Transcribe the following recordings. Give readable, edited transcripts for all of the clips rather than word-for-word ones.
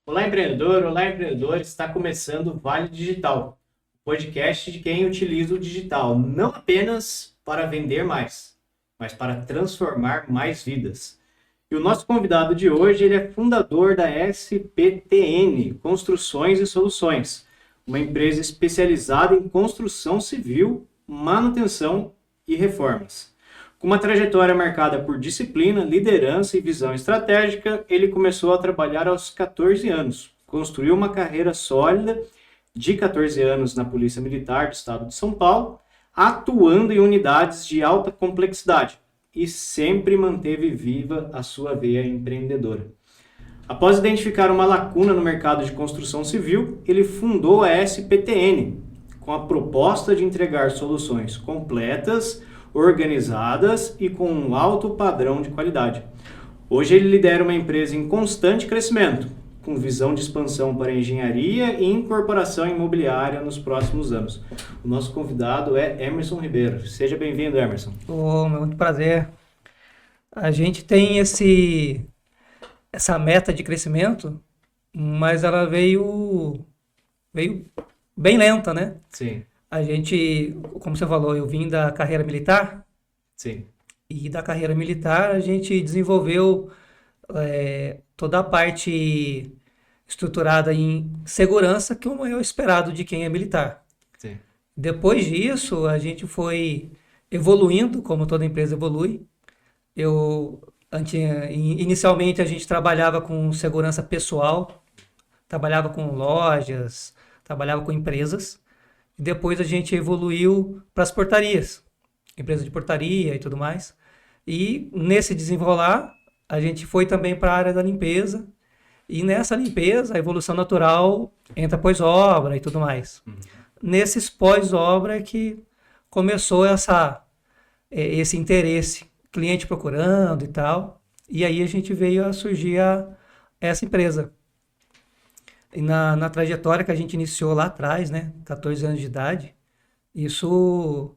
Olá, empreendedor! Olá, empreendedor! Está começando o Vale Digital, o podcast de quem utiliza o digital não apenas para vender mais, mas para transformar mais vidas. E o nosso convidado de hoje, ele é fundador da SPTN, Construções e Soluções, uma empresa especializada em construção civil, manutenção e reformas. Com uma trajetória marcada por disciplina, liderança e visão estratégica, ele começou a trabalhar aos 14 anos. Construiu uma carreira sólida de 14 anos na Polícia Militar do Estado de São Paulo, atuando em unidades de alta complexidade e sempre manteve viva a sua veia empreendedora. Após identificar uma lacuna no mercado de construção civil, ele fundou a SPTN, com a proposta de entregar soluções completas, organizadas e com um alto padrão de qualidade. Hoje ele lidera uma empresa em constante crescimento, com visão de expansão para engenharia e incorporação imobiliária nos próximos anos. O nosso convidado é Emerson Ribeiro. Seja bem-vindo, Emerson. Muito prazer. A gente tem essa meta de crescimento, mas ela veio bem lenta, né? Sim, A gente, como você falou, eu vim da carreira militar sim, e da carreira militar a gente desenvolveu toda a parte estruturada em segurança, que é o esperado de quem é militar. sim. Depois disso, a gente foi evoluindo, como toda empresa evolui. Eu, inicialmente, a gente trabalhava com segurança pessoal, trabalhava com lojas, trabalhava com empresas. E depois a gente evoluiu para as portarias, empresa de portaria e tudo mais. E nesse desenrolar, a gente foi também para a área da limpeza. E nessa limpeza, a evolução natural entra pós-obra e tudo mais. Nesses pós-obra é que começou esse interesse, cliente procurando e tal. E aí a gente veio a surgir essa empresa. E na trajetória que a gente iniciou lá atrás, né, 14 anos de idade, isso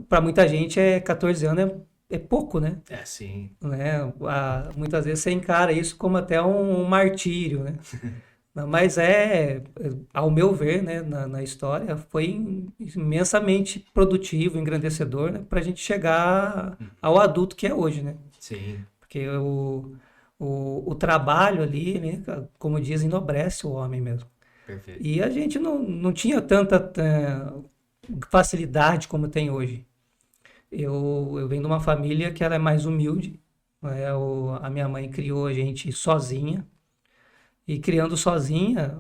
para muita gente 14 anos é pouco, né? É, sim. Muitas vezes você encara isso como até um martírio, né? Mas ao meu ver, né, na história, foi imensamente produtivo, engrandecedor, né, para a gente chegar ao adulto que é hoje, né? Sim, Porque o trabalho ali, né, como dizem, enobrece o homem mesmo. perfeito. E a gente não tinha tanta facilidade como tem hoje. Eu venho de uma família que ela é mais humilde. Né? A minha mãe criou a gente sozinha. E criando sozinha,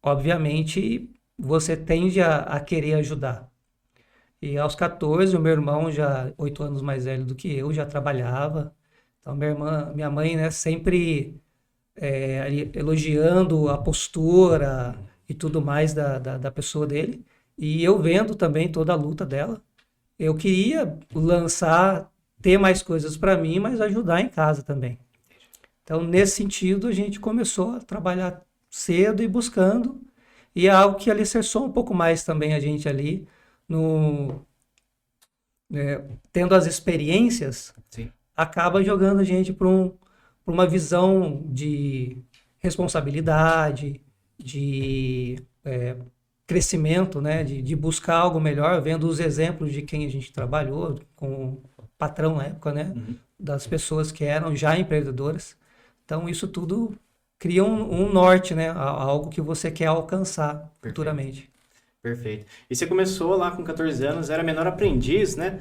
obviamente, você tende a querer ajudar. E aos 14, o meu irmão, já 8 anos mais velho do que eu, já trabalhava. Então, minha mãe, né, sempre ali elogiando a postura e tudo mais da pessoa dele. E eu vendo também toda a luta dela. Eu queria ter mais coisas para mim, mas ajudar em casa também. Então, nesse sentido, a gente começou a trabalhar cedo e buscando. E é algo que alicerçou um pouco mais também a gente ali, no, tendo as experiências, Sim, acaba jogando a gente para uma visão de responsabilidade, de crescimento, né? De buscar algo melhor, vendo os exemplos de quem a gente trabalhou, com o patrão na época, né? Das pessoas que eram já empreendedoras. Então, isso tudo cria um norte, né? Algo que você quer alcançar futuramente. perfeito. E você começou lá com 14 anos, era menor aprendiz, né?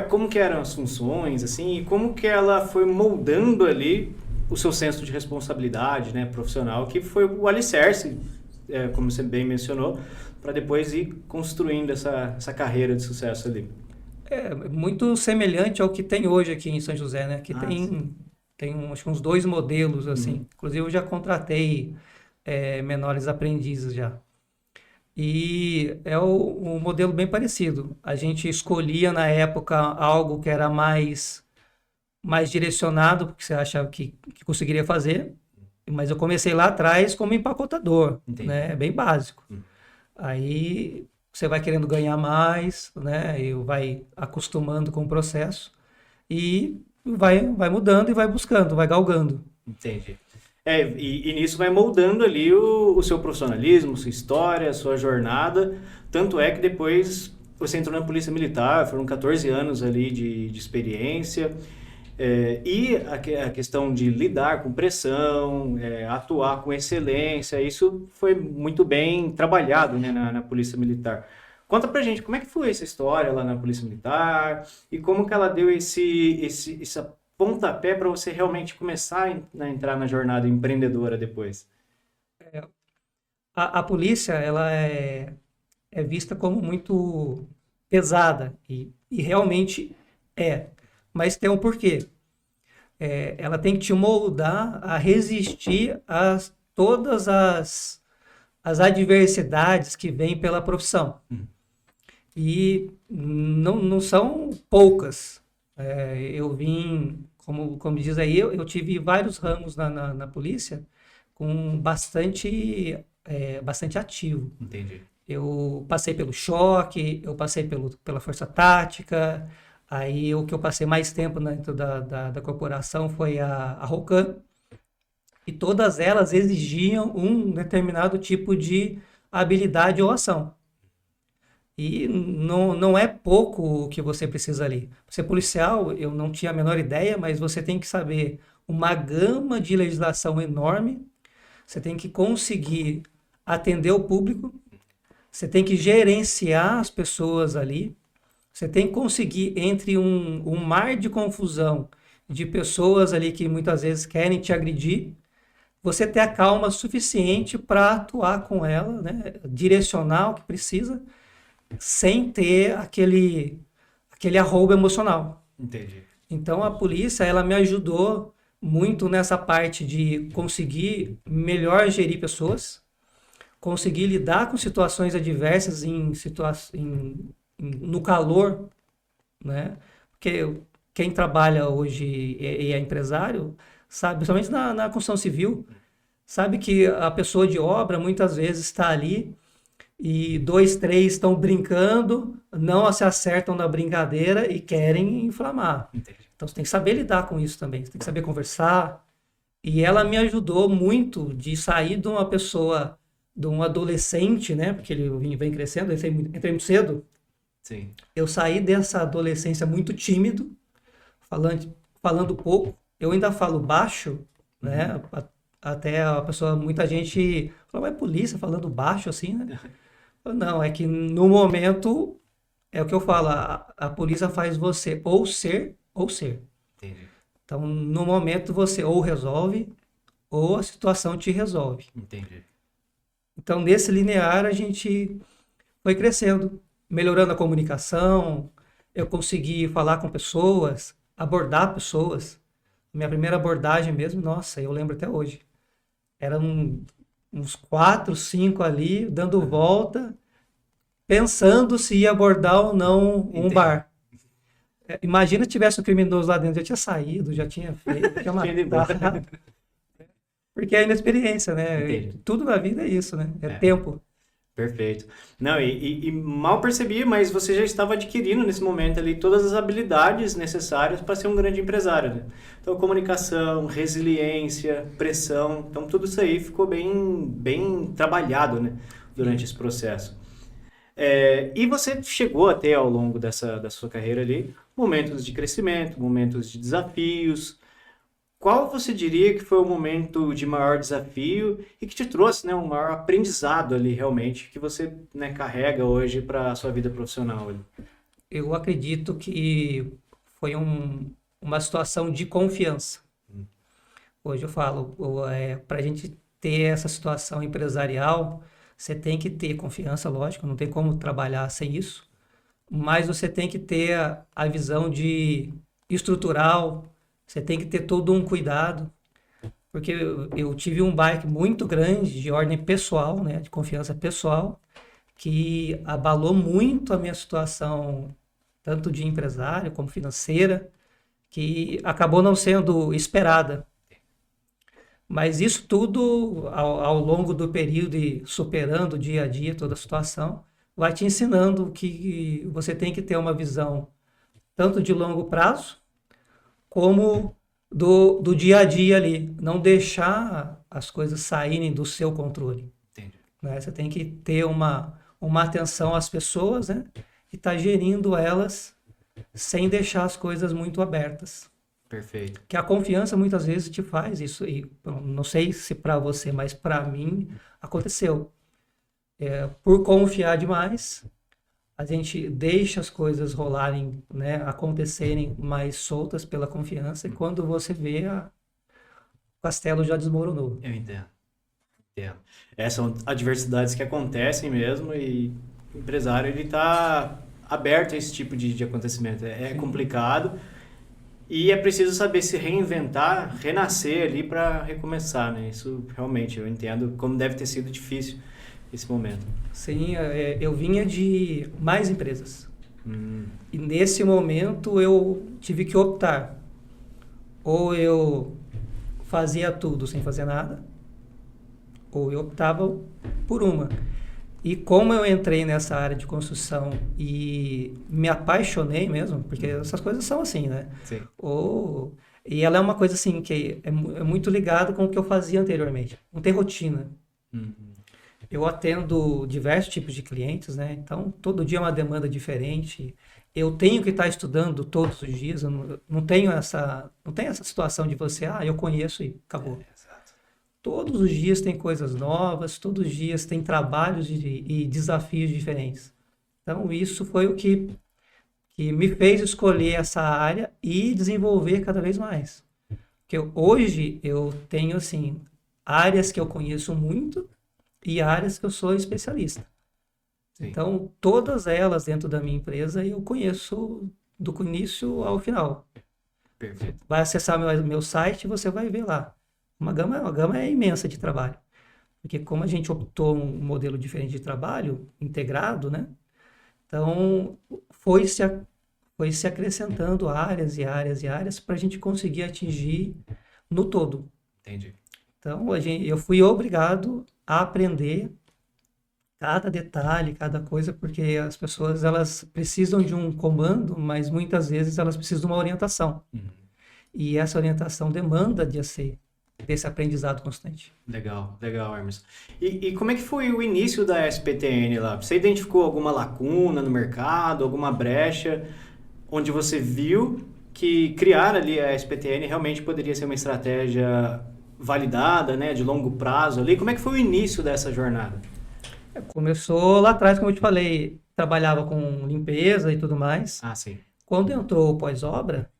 Como que eram as funções, assim, e como que ela foi moldando ali o seu senso de responsabilidade, né, profissional, que foi o alicerce, como você bem mencionou, para depois ir construindo essa carreira de sucesso ali. É muito semelhante ao que tem hoje aqui em São José, né? Que Ah, sim. tem acho que uns dois modelos, Uhum. assim. Inclusive, eu já contratei menores aprendizes já. E é um modelo bem parecido. A gente escolhia na época algo que era mais direcionado, porque você achava que conseguiria fazer. Mas eu comecei lá atrás como empacotador, Entendi. né? É bem básico. Uhum. Aí você vai querendo ganhar mais, né? E vai acostumando com o processo e vai mudando e vai buscando, vai galgando. Entendi. E nisso vai moldando ali o seu profissionalismo, sua história, sua jornada. Tanto é que depois você entrou na Polícia Militar, foram 14 anos ali de experiência. A questão de lidar com pressão, atuar com excelência, isso foi muito bem trabalhado, né, na Polícia Militar. Conta pra gente, como é que foi essa história lá na Polícia Militar e como que ela deu esse pontapé para você realmente começar a entrar na jornada empreendedora depois? A polícia, ela é vista como muito pesada e realmente é, mas tem um porquê. Ela tem que te moldar a resistir a todas as adversidades que vêm pela profissão. E não são poucas. Eu vim, como diz aí, eu tive vários ramos na polícia com bastante ativo. Entendi. Eu passei pelo choque, eu passei pela força tática, aí o que eu passei mais tempo dentro da corporação foi a ROCAM, e todas elas exigiam um determinado tipo de habilidade ou ação. E não é pouco o que você precisa ali. Ser policial, eu não tinha a menor ideia, mas você tem que saber uma gama de legislação enorme, você tem que conseguir atender o público, você tem que gerenciar as pessoas ali, você tem que conseguir, entre um mar de confusão de pessoas ali que muitas vezes querem te agredir, você ter a calma suficiente para atuar com ela, né? Direcionar o que precisa, sem ter aquele arroubo emocional. Entendi. Então a polícia, ela me ajudou muito nessa parte de conseguir melhor gerir pessoas, conseguir lidar com situações adversas no calor, né? Porque quem trabalha hoje e é empresário sabe, principalmente na construção civil, sabe que a pessoa de obra muitas vezes está ali e dois, três estão brincando, não se acertam na brincadeira e querem inflamar. Entendi. Então você tem que saber lidar com isso também, você tem que saber conversar. E ela me ajudou muito de sair de uma pessoa, de um adolescente, né? Porque ele vem crescendo, eu entrei muito cedo. Sim. Eu saí dessa adolescência muito tímido, falando pouco. Eu ainda falo baixo, né? Até a pessoa, muita gente fala, mas polícia falando baixo assim, né? Não, é que no momento, é o que eu falo, a polícia faz você ou ser ou ser. Entendi. Então, no momento, você ou resolve ou a situação te resolve. Entendi. Então, nesse linear, a gente foi crescendo, melhorando a comunicação, eu consegui falar com pessoas, abordar pessoas. Minha primeira abordagem mesmo, nossa, eu lembro até hoje. Eram uns 4, 5 ali, dando volta, pensando se ia abordar ou não um Entendi. bar. Imagina se tivesse um criminoso lá dentro, já tinha saído, já tinha feito, já tinha Tinha ido embora. matado. Porque é inexperiência, né? Entendi. Tudo na vida é isso, né? É tempo. Perfeito. Não, e mal percebi, mas você já estava adquirindo nesse momento ali todas as habilidades necessárias para ser um grande empresário, né? Então, comunicação, resiliência, pressão, então tudo isso aí ficou bem trabalhado, né, durante esse processo. E você chegou a ter ao longo da sua carreira ali momentos de crescimento, momentos de desafios. Qual você diria que foi o momento de maior desafio e que te trouxe, né, um maior aprendizado ali realmente que você, né, carrega hoje para a sua vida profissional ali? Eu acredito que foi uma situação de confiança. Hoje eu falo, para a gente ter essa situação empresarial, você tem que ter confiança, lógico, não tem como trabalhar sem isso, mas você tem que ter a visão de estrutural, você tem que ter todo um cuidado, porque eu tive um baque muito grande de ordem pessoal, né, de confiança pessoal, que abalou muito a minha situação, tanto de empresário como financeira, que acabou não sendo esperada. Mas isso tudo, ao longo do período e superando dia a dia toda a situação, vai te ensinando que você tem que ter uma visão tanto de longo prazo, como do dia a dia ali, não deixar as coisas saírem do seu controle, Entendi. né? Você tem que ter uma atenção às pessoas, né? E estar gerindo elas sem deixar as coisas muito abertas. Perfeito. Que a confiança muitas vezes te faz isso. E bom, não sei se para você, mas para mim aconteceu. Por confiar demais, a gente deixa as coisas rolarem, né, acontecerem mais soltas pela confiança, e quando você vê, o castelo já desmoronou. Eu entendo. Entendo. Essas são adversidades que acontecem mesmo e o empresário ele está aberto a esse tipo de acontecimento. É complicado e é preciso saber se reinventar, renascer ali para recomeçar, né? Isso realmente eu entendo como deve ter sido difícil esse momento. Sim, eu vinha de mais empresas. Hum, E nesse momento eu tive que optar. Ou eu fazia tudo sem fazer nada, ou eu optava por uma. E como eu entrei nessa área de construção e me apaixonei mesmo, porque essas coisas são assim, né? sim. E ela é uma coisa assim que é muito ligada com o que eu fazia anteriormente. Não tem rotina. Uhum. Eu atendo diversos tipos de clientes, né? Então, todo dia é uma demanda diferente. Eu tenho que estar estudando todos os dias. Eu não tenho essa situação de você, eu conheço e acabou. Exato. Todos os dias tem coisas novas, todos os dias tem trabalhos e desafios diferentes. Então, isso foi o que me fez escolher essa área e desenvolver cada vez mais. Porque hoje eu tenho, assim, áreas que eu conheço muito e áreas que eu sou especialista. Sim. Então, todas elas dentro da minha empresa eu conheço do início ao final. Perfeito. Vai acessar meu site e você vai ver lá. Uma gama é imensa de trabalho. Porque como a gente optou um modelo diferente de trabalho, integrado, né? Então, foi se acrescentando áreas e áreas e áreas para a gente conseguir atingir no todo. Entendi. Então, eu fui obrigado a aprender cada detalhe, cada coisa, porque as pessoas elas precisam de um comando, mas muitas vezes elas precisam de uma orientação. Uhum. E essa orientação demanda desse aprendizado constante. Legal, legal, Hermes. E como é que foi o início da SPTN lá? Você identificou alguma lacuna no mercado, alguma brecha, onde você viu que criar ali a SPTN realmente poderia ser uma estratégia validada, né, de longo prazo ali? Como é que foi o início dessa jornada? Começou lá atrás, como eu te falei, trabalhava com limpeza e tudo mais. Ah, sim. Quando entrou o pós-obra,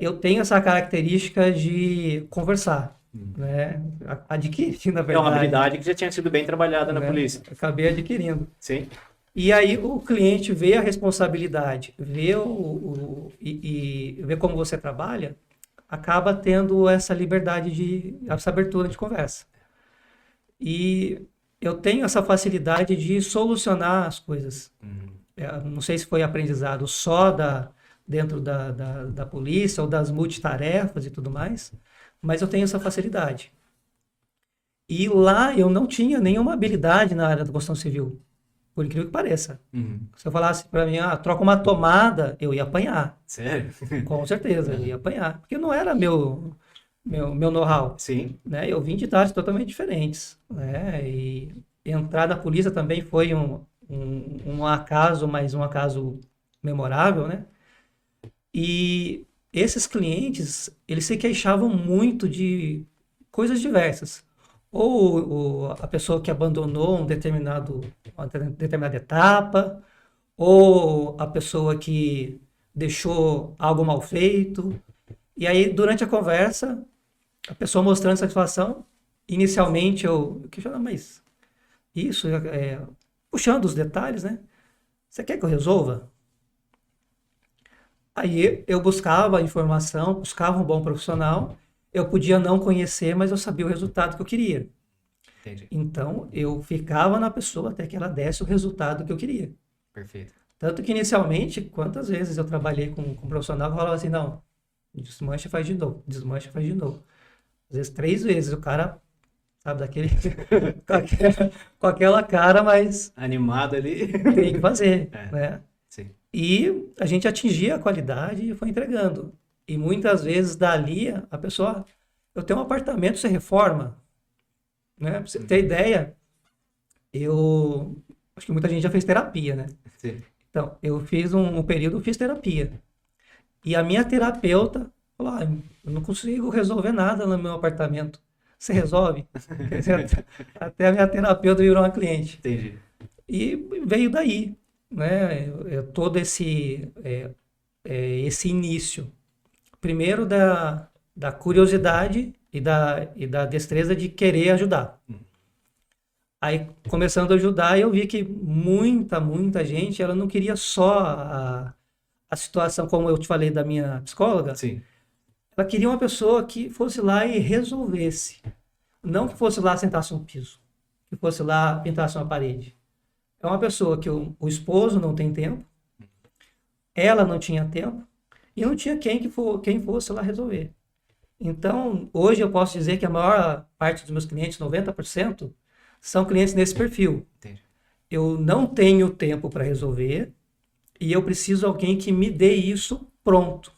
eu tenho essa característica de conversar, né? Adquiri, na É uma verdade, habilidade que já tinha sido bem trabalhada na né? polícia. Acabei adquirindo. Sim. E aí o cliente vê a responsabilidade, vê e vê como você trabalha, acaba tendo essa liberdade essa abertura de conversa. E eu tenho essa facilidade de solucionar as coisas. Não sei se foi aprendizado só dentro da polícia ou das multitarefas e tudo mais, mas eu tenho essa facilidade. E lá eu não tinha nenhuma habilidade na área da construção civil, por incrível que pareça. Uhum. Se eu falasse para mim, troca uma tomada, eu ia apanhar. Sério? Com certeza, eu ia apanhar. Porque não era meu know-how. Sim. Né? Eu vim de idades totalmente diferentes. Né? E entrar na polícia também foi um acaso, mas um acaso memorável, né? E esses clientes, eles se queixavam muito de coisas diversas. Ou a pessoa que abandonou uma determinada etapa, ou a pessoa que deixou algo mal feito. E aí, durante a conversa, a pessoa mostrando satisfação, inicialmente eu questionava, mas isso, puxando os detalhes, né? Você quer que eu resolva? Aí eu buscava a informação, buscava um bom profissional, eu podia não conhecer, mas eu sabia o resultado que eu queria. Entendi. Então, eu ficava na pessoa até que ela desse o resultado que eu queria. Perfeito. Tanto que, inicialmente, quantas vezes eu trabalhei com um profissional que falava assim, não, desmancha e faz de novo, desmancha e faz de novo. Às vezes 3 vezes, o cara, sabe, daquele, com aquela cara, mas Animado ali. tem que fazer, É. né? Sim. E a gente atingia a qualidade e foi entregando. E muitas vezes dali a pessoa, eu tenho um apartamento, você reforma, né? Pra você ter ideia, eu acho que muita gente já fez terapia, né? Sim. Então, eu fiz um período, eu fiz terapia. E a minha terapeuta falou, eu não consigo resolver nada no meu apartamento. Você resolve? Quer dizer, até a minha terapeuta virou uma cliente. Entendi. E veio daí, né? Todo esse início. Primeiro da curiosidade e da destreza de querer ajudar. Aí, começando a ajudar, eu vi que muita gente, ela não queria só a situação, como eu te falei da minha psicóloga, Sim. ela queria uma pessoa que fosse lá e resolvesse. Não que fosse lá sentasse um piso, que fosse lá pintasse uma parede. É uma pessoa que o esposo não tem tempo, ela não tinha tempo, e não tinha quem fosse lá resolver. Então, hoje eu posso dizer que a maior parte dos meus clientes, 90%, são clientes nesse perfil. Entendi. Eu não tenho tempo para resolver e eu preciso de alguém que me dê isso pronto.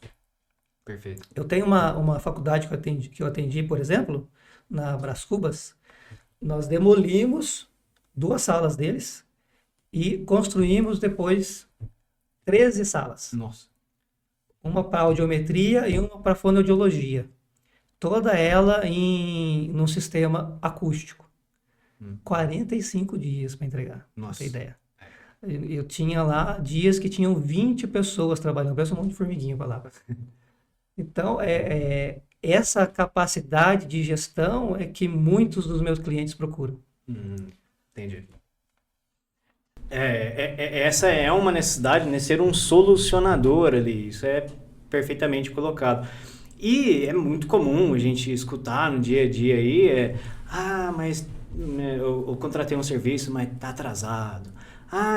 Perfeito. Eu tenho uma faculdade que eu atendi, por exemplo, na Brás Cubas. Nós demolimos 2 salas deles e construímos depois 13 salas. Nossa. Uma para audiometria e uma para fonoaudiologia. Toda ela num sistema acústico. 45 dias para entregar, pra Nossa. ter ideia. Eu tinha lá dias que tinham 20 pessoas trabalhando, parece um monte de formiguinha para lá. Então, essa capacidade de gestão é que muitos dos meus clientes procuram. Entendi. Essa é uma necessidade, né? Ser um solucionador ali. Isso é perfeitamente colocado. E é muito comum a gente escutar no dia a dia aí, mas eu contratei um serviço, mas tá atrasado.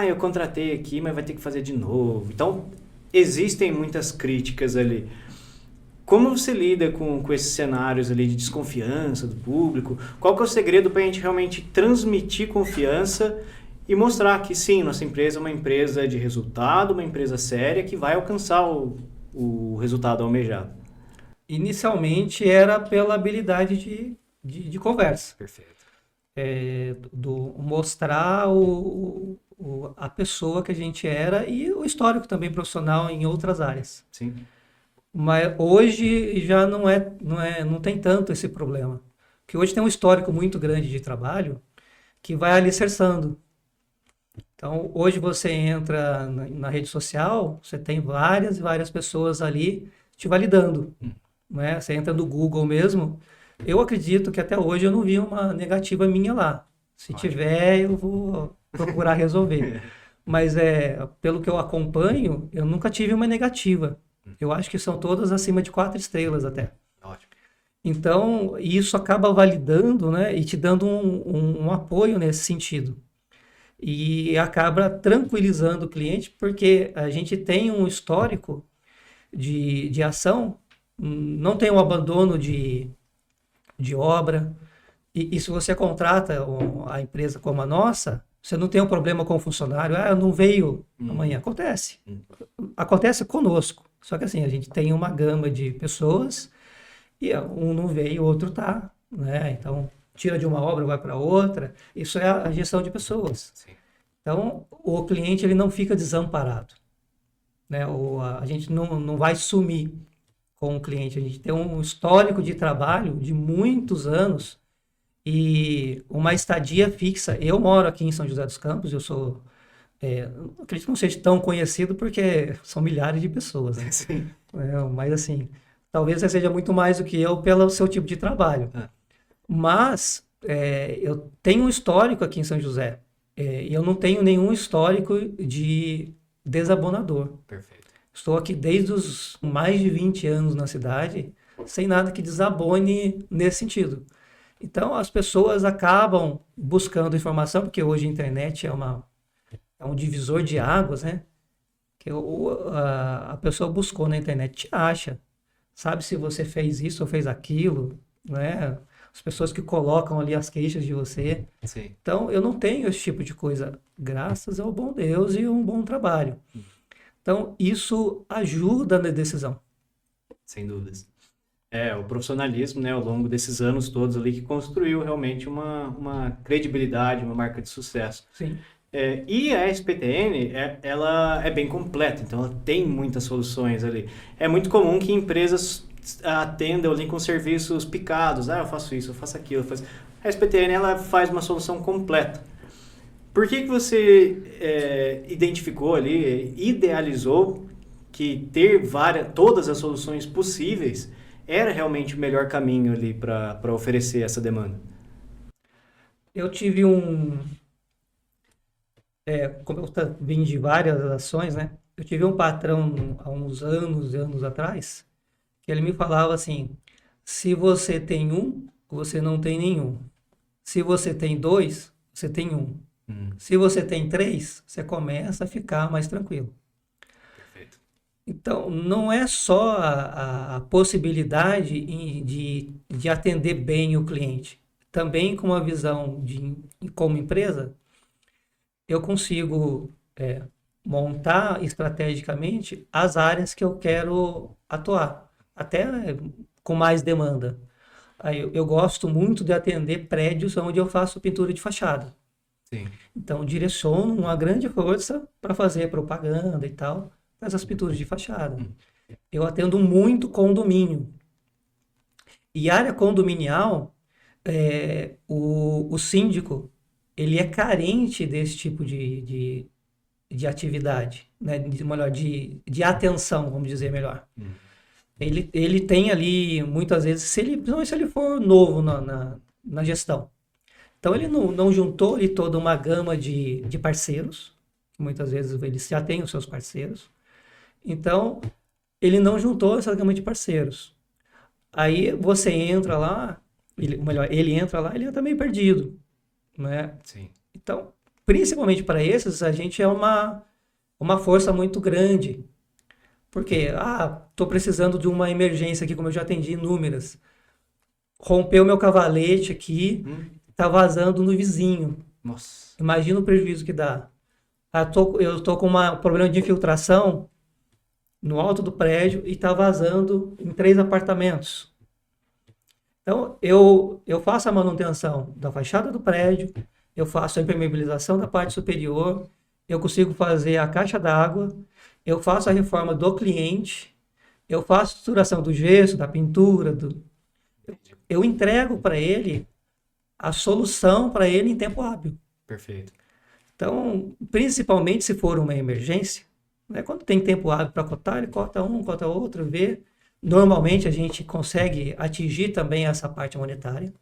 Eu contratei aqui, mas vai ter que fazer de novo. Então, existem muitas críticas ali. Como você lida com esses cenários ali de desconfiança do público? Qual que é o segredo para a gente realmente transmitir confiança e mostrar que sim, nossa empresa é uma empresa de resultado, uma empresa séria que vai alcançar o resultado almejado? Inicialmente era pela habilidade de conversa. Perfeito. Do mostrar a pessoa que a gente era e o histórico também profissional em outras áreas. Sim. Mas hoje já não tem tanto esse problema. Porque hoje tem um histórico muito grande de trabalho que vai alicerçando. Então, hoje você entra na rede social, você tem várias e várias pessoas ali te validando. Né? Você entra no Google mesmo. Eu acredito que até hoje eu não vi uma negativa minha lá. Se tiver, eu vou procurar resolver. Mas pelo que eu acompanho, eu nunca tive uma negativa. Eu acho que são todas acima de 4 estrelas até. Ótimo. Então, isso acaba validando, né, e te dando um apoio nesse sentido. E acaba tranquilizando o cliente, porque a gente tem um histórico de ação, não tem um abandono de obra. E se você contrata a empresa como a nossa, você não tem um problema com o funcionário, não veio amanhã. Acontece. Acontece conosco. Só que assim, a gente tem uma gama de pessoas e um não veio, o outro tá, né? Então, tira de uma obra, vai para outra. Isso é a gestão de pessoas. Sim. Então, o cliente ele não fica desamparado, né? A gente não vai sumir com o cliente. A gente tem um histórico de trabalho de muitos anos e uma estadia fixa. Eu moro aqui em São José dos Campos, eu sou... acredito que não seja tão conhecido porque são milhares de pessoas, né? Sim. Mas assim, talvez você seja muito mais do que eu pelo seu tipo de trabalho. Mas eu tenho um histórico aqui em São José. E eu não tenho nenhum histórico de desabonador. Perfeito. Estou aqui desde os mais de 20 anos na cidade, sem nada que desabone nesse sentido. Então, as pessoas acabam buscando informação, porque hoje a internet é um divisor de águas, né? Que a pessoa buscou na internet, te acha. Sabe se você fez isso ou fez aquilo, né? As pessoas que colocam ali as queixas de você. Sim. Então, eu não tenho esse tipo de coisa, graças ao bom Deus e um bom trabalho. Então, isso ajuda na decisão. Sem dúvidas. O profissionalismo, né, ao longo desses anos todos ali, que construiu realmente uma credibilidade, uma marca de sucesso. Sim. E a SPTN, ela é bem completa, então ela tem muitas soluções ali. É muito comum que empresas atendam ali com serviços picados. Eu faço isso, eu faço aquilo. A SPTN, ela faz uma solução completa. Por que você identificou ali, idealizou que ter todas as soluções possíveis era realmente o melhor caminho ali para oferecer essa demanda? Eu tive como eu vim de várias ações, né? Eu tive um patrão há uns anos atrás, que ele me falava assim: se você tem um, você não tem nenhum. Se você tem dois, você tem um. Se você tem três, você começa a ficar mais tranquilo. Perfeito. Então, não é só a possibilidade de atender bem o cliente. Também com uma visão como empresa, eu consigo montar estrategicamente as áreas que eu quero atuar, até com mais demanda. Aí eu gosto muito de atender prédios onde eu faço pintura de fachada. Sim. Então, direciono uma grande força para fazer propaganda e tal, essas pinturas de fachada. Eu atendo muito condomínio. E área condominial, o síndico, ele é carente desse tipo de atividade, né? De atenção, vamos dizer melhor. Ele tem ali, muitas vezes, principalmente se ele for novo na gestão. Então, ele não juntou ali toda uma gama de parceiros, muitas vezes ele já tem os seus parceiros. Então, ele não juntou essa gama de parceiros. Aí você entra lá, ele entra meio perdido, né? Sim. Então, principalmente para esses, a gente é uma força muito grande. Porque, estou precisando de uma emergência aqui, como eu já atendi inúmeras. Rompeu meu cavalete aqui, tá vazando no vizinho. Nossa. Imagina o prejuízo que dá. Eu tô com um problema de infiltração no alto do prédio e tá vazando em 3 apartamentos. Então, eu faço a manutenção da fachada do prédio, eu faço a impermeabilização da parte superior, eu consigo fazer a caixa d'água, eu faço a reforma do cliente, eu faço a estruturação do gesso, da pintura, eu entrego para ele a solução para ele em tempo hábil. Perfeito. Então, principalmente se for uma emergência, né, quando tem tempo hábil para cotar, ele cota um, cota outro, vê. Normalmente a gente consegue atingir também essa parte monetária,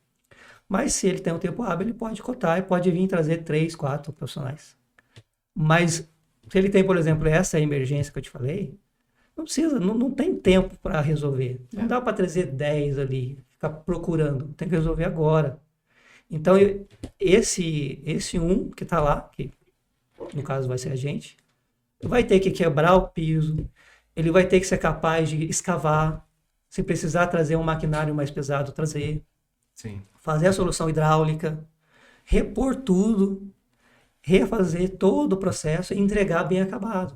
mas se ele tem um tempo hábil, ele pode cotar e pode vir trazer 3, 4 profissionais. Mas se ele tem, por exemplo, essa emergência que eu te falei, não precisa, não tem tempo para resolver. Não dá para trazer 10 ali, ficar procurando, tem que resolver agora. Então, esse um que está lá, que no caso vai ser a gente, vai ter que quebrar o piso, ele vai ter que ser capaz de escavar, se precisar trazer um maquinário mais pesado, trazer. Sim. Fazer a solução hidráulica, repor tudo, refazer todo o processo e entregar bem acabado.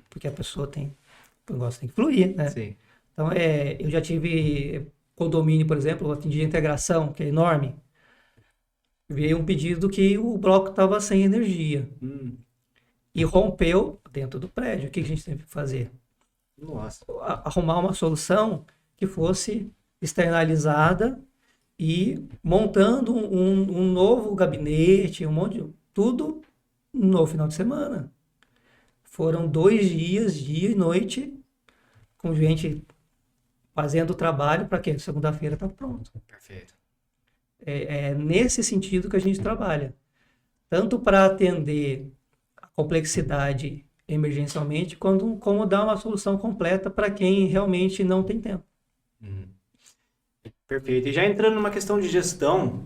Porque a pessoa o negócio tem que fluir, né? Sim. Então, eu já tive condomínio, por exemplo, eu atendi a integração, que é enorme. Veio um pedido que o bloco estava sem energia. E rompeu dentro do prédio. O que a gente teve que fazer? Nossa. Arrumar uma solução que fosse externalizada e montando um novo gabinete, tudo no final de semana. Foram 2 dias, dia e noite, com gente fazendo o trabalho para que segunda-feira está pronto. Perfeito. É nesse sentido que a gente trabalha. Tanto para atender a complexidade emergencialmente, como dar uma solução completa para quem realmente não tem tempo. Perfeito. E já entrando numa questão de gestão,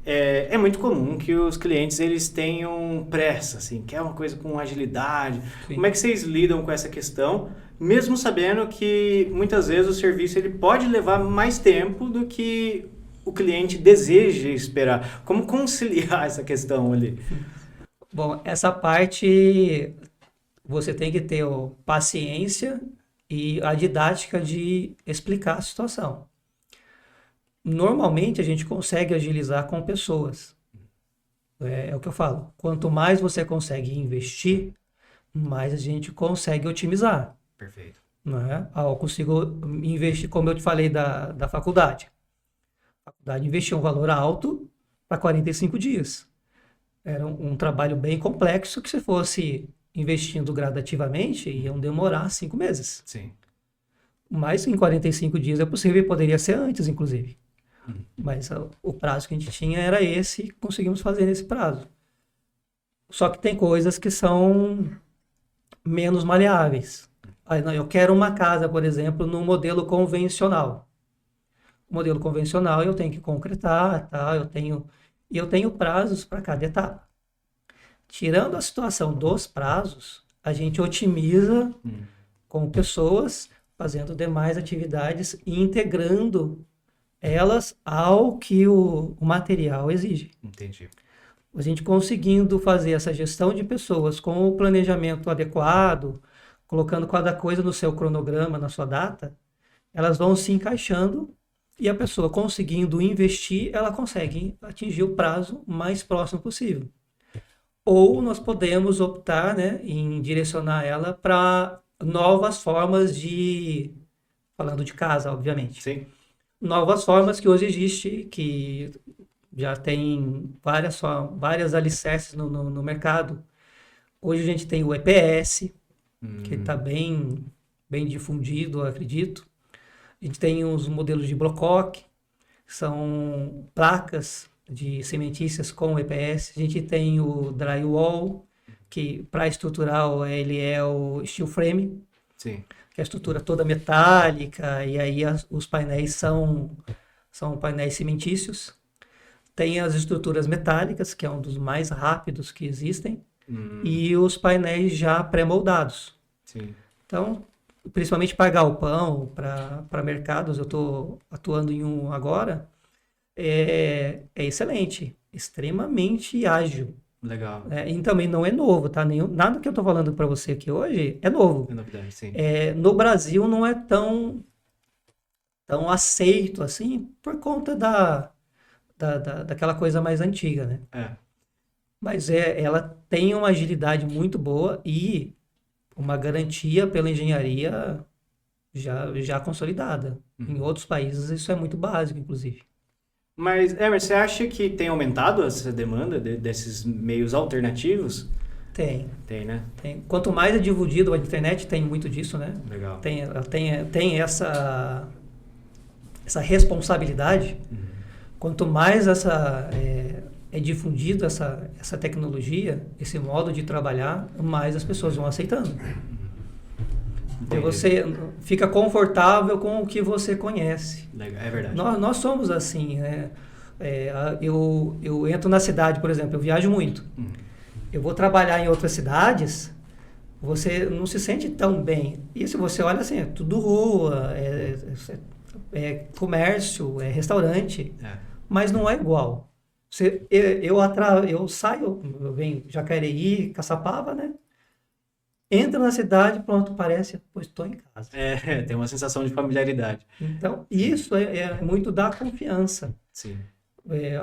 é muito comum que os clientes eles tenham pressa, assim, quer uma coisa com agilidade. Sim. Como é que vocês lidam com essa questão, mesmo sabendo que muitas vezes o serviço ele pode levar mais tempo do que o cliente deseja esperar? Como conciliar essa questão ali? Bom, essa parte você tem que ter paciência e a didática de explicar a situação. Normalmente a gente consegue agilizar com pessoas. É o que eu falo. Quanto mais você consegue investir, mais a gente consegue otimizar. Perfeito. Não é? Eu consigo investir, como eu te falei da faculdade. A faculdade investiu um valor alto para 45 dias. Era um trabalho bem complexo que, se fosse investindo gradativamente, iam demorar 5 meses. Sim. Mas em 45 dias é possível e poderia ser antes, inclusive. Mas o prazo que a gente tinha era esse e conseguimos fazer nesse prazo. Só que tem coisas que são menos maleáveis. Aí, não, eu quero uma casa, por exemplo, no modelo convencional. O modelo convencional eu tenho que concretar, tá? Eu tenho prazos para cada etapa. Tirando a situação dos prazos, a gente otimiza com pessoas, fazendo demais atividades e integrando elas ao que o material exige. Entendi. A gente conseguindo fazer essa gestão de pessoas com o planejamento adequado, colocando cada coisa no seu cronograma, na sua data, elas vão se encaixando e a pessoa conseguindo investir, ela consegue atingir o prazo mais próximo possível. Ou nós podemos optar, né, em direcionar ela para novas formas de... Falando de casa, obviamente. Sim. Novas formas que hoje existe, que já tem várias alicerces no mercado. Hoje a gente tem o EPS, que está bem difundido, eu acredito. A gente tem os modelos de Blocoque, que são placas de cimentícias com EPS. A gente tem o drywall, que para estrutural ele é o steel frame. Sim. Que é a estrutura toda metálica, e aí os painéis são painéis cimentícios. Tem as estruturas metálicas, que é um dos mais rápidos que existem, e os painéis já pré-moldados. Sim. Então, principalmente para galpão, para mercados, eu estou atuando em um agora, é excelente, extremamente ágil. Legal. E também não é novo, tá? Nada que eu estou falando para você aqui hoje é novo. É novidade, sim. No Brasil não é tão aceito assim por conta daquela coisa mais antiga, né? Mas ela tem uma agilidade muito boa e uma garantia pela engenharia já consolidada. Em outros países isso é muito básico, inclusive. Mas, Emerson, você acha que tem aumentado essa demanda desses meios alternativos? Tem. Tem, né? Tem. Quanto mais é difundido, a internet tem muito disso, né? Legal. Tem essa responsabilidade. Quanto mais é difundido essa tecnologia, esse modo de trabalhar, mais as pessoas vão aceitando. E você fica confortável com o que você conhece. Legal, é verdade. Nós somos assim, né? Eu entro na cidade, por exemplo, eu viajo muito. Eu vou trabalhar em outras cidades, você não se sente tão bem. E se você olha assim, é tudo rua, é comércio, é restaurante, mas não é igual. Eu saio, eu venho de Jacareí, Caçapava, né? Entra na cidade, pronto, parece, pois estou em casa. Tem uma sensação de familiaridade. Então, isso é muito da confiança. Sim.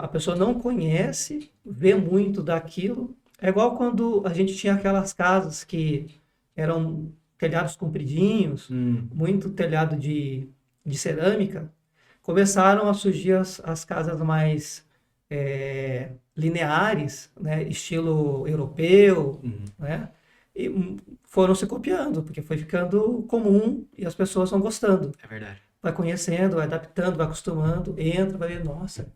A pessoa não conhece, vê muito daquilo. É igual quando a gente tinha aquelas casas que eram telhados compridinhos, muito telhado de cerâmica. Começaram a surgir as casas mais lineares, né, estilo europeu, né? E foram se copiando, porque foi ficando comum e as pessoas estão gostando. É verdade. Vai conhecendo, vai adaptando, vai acostumando, entra, vai ver, nossa,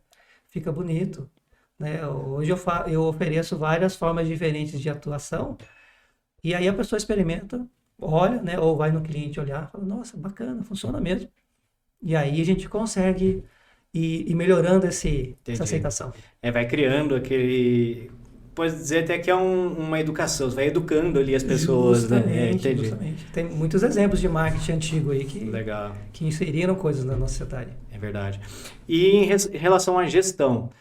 fica bonito. Né? Hoje eu ofereço várias formas diferentes de atuação, e aí a pessoa experimenta, olha, né, ou vai no cliente olhar, fala, nossa, bacana, funciona mesmo. E aí a gente consegue ir melhorando essa aceitação. Vai criando aquele... Pode dizer até que é uma educação, você vai educando ali as pessoas, justamente, né? Justamente. Tem muitos exemplos de marketing antigo aí que inseriram coisas na nossa sociedade. É verdade. E em relação à gestão,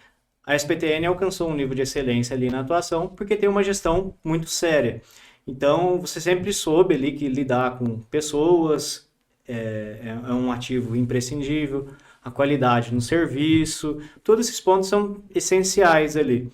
a SPTN alcançou um nível de excelência ali na atuação porque tem uma gestão muito séria. Então, você sempre soube ali que lidar com pessoas é um ativo imprescindível, a qualidade no serviço, todos esses pontos são essenciais ali.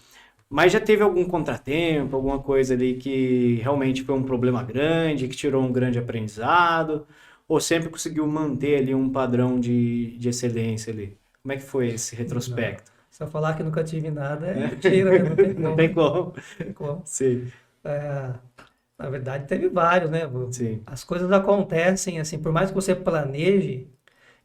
Mas já teve algum contratempo, alguma coisa ali que realmente foi um problema grande, que tirou um grande aprendizado, ou sempre conseguiu manter ali um padrão de excelência ali? Como é que foi esse Não. retrospecto? Se eu falar que nunca tive nada, é mentira, né? Não tem Não como, tem né? como. Não tem como. Sim, É, na verdade, teve vários, né? sim. As coisas acontecem assim, por mais que você planeje,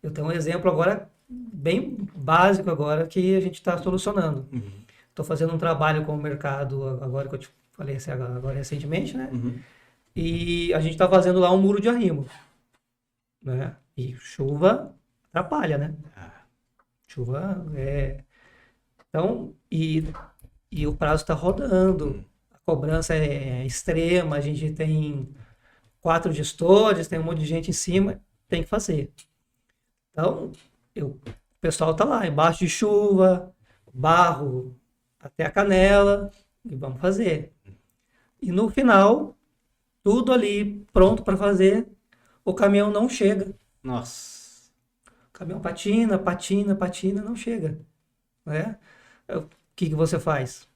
eu tenho um exemplo agora bem básico agora que a gente está solucionando. Uhum, Estou fazendo um trabalho com o mercado agora que eu te falei assim, agora recentemente, né? uhum. E a gente está fazendo lá um muro de arrimo, né? E chuva atrapalha, né? Ah, Chuva é. Então, e o prazo está rodando, a cobrança é extrema, a gente tem 4 gestores, tem um monte de gente em cima, tem que fazer. Então, o pessoal está lá, embaixo de chuva, barro até a canela, e vamos fazer. E no final, tudo ali pronto para fazer, o caminhão não chega. nossa. O caminhão patina, patina, patina, não chega, né? O que que você faz?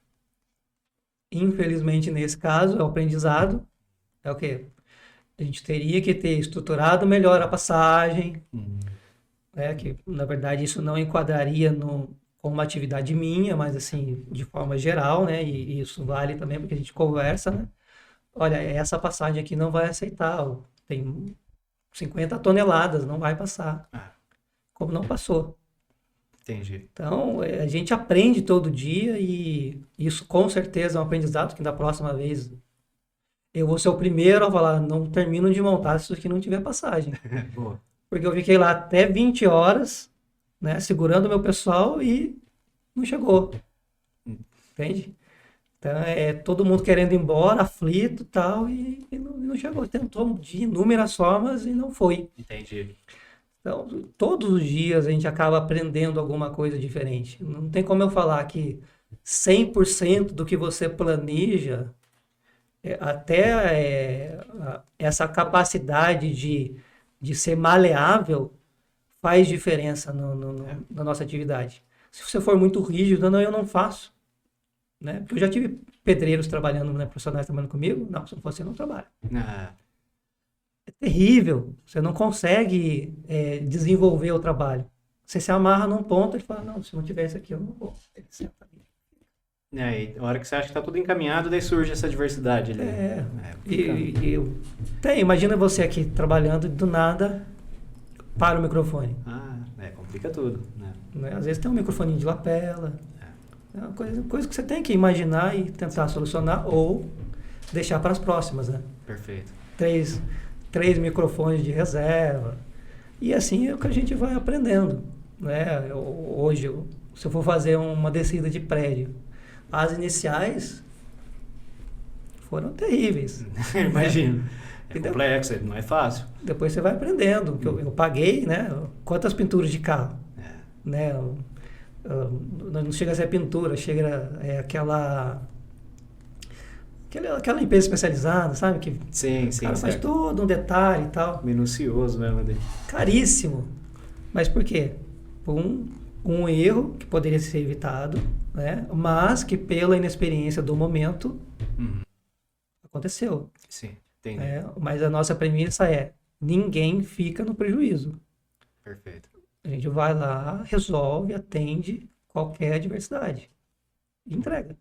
Infelizmente, nesse caso, é o aprendizado. É o quê? A gente teria que ter estruturado melhor a passagem, Uhum. né? Que, na verdade, isso não enquadraria como uma atividade minha, mas, assim, de forma geral, né? E isso vale também porque a gente conversa, né? Olha, essa passagem aqui não vai aceitar. Tem 50 toneladas, não vai passar. Ah, Como não passou. entendi. Então, a gente aprende todo dia e isso com certeza é um aprendizado que da próxima vez eu vou ser o primeiro a falar, não termino de montar se isso aqui não tiver passagem. Boa. Porque eu fiquei lá até 20 horas, né, segurando o meu pessoal e não chegou, entende? Então, todo mundo querendo ir embora, aflito e tal, e não chegou. Tentou de inúmeras formas e não foi. Entendi. Então, todos os dias a gente acaba aprendendo alguma coisa diferente. Não tem como eu falar que 100% do que você planeja, essa capacidade de ser maleável faz diferença na nossa atividade. Se você for muito rígido, não, eu não faço, né? Porque eu já tive pedreiros trabalhando, né, profissionais trabalhando comigo. Não, se não for assim, eu não trabalho. Ah, É terrível. Você não consegue desenvolver o trabalho. Você se amarra num ponto e fala, não, se não tiver isso aqui, eu não vou. Ele senta ali. e aí, a hora que você acha que tá tudo encaminhado, daí surge essa diversidade ali. Complicado. Imagina você aqui trabalhando e do nada para o microfone. Complica tudo, né? Né? Às vezes tem um microfone de lapela. É uma coisa que você tem que imaginar e tentar solucionar ou deixar para as próximas, né? Perfeito. Três microfones de reserva. E assim é o que a gente vai aprendendo, né? Hoje, se eu for fazer uma descida de prédio, as iniciais foram terríveis. Imagino. É E complexo, não é fácil. depois você vai aprendendo. Eu paguei, né? Quantas pinturas de carro, É. né? Não chega a ser pintura, chega aquela limpeza especializada, sabe? Que Sim, o sim, cara faz certo. todo um detalhe e tal. Minucioso mesmo ali. Caríssimo. Mas por quê? Por um erro que poderia ser evitado, né? Mas que pela inexperiência do momento Uhum. aconteceu. Sim, entendi. Né? Mas a nossa premissa é: ninguém fica no prejuízo. Perfeito. A gente vai lá, resolve, atende qualquer adversidade. E entrega.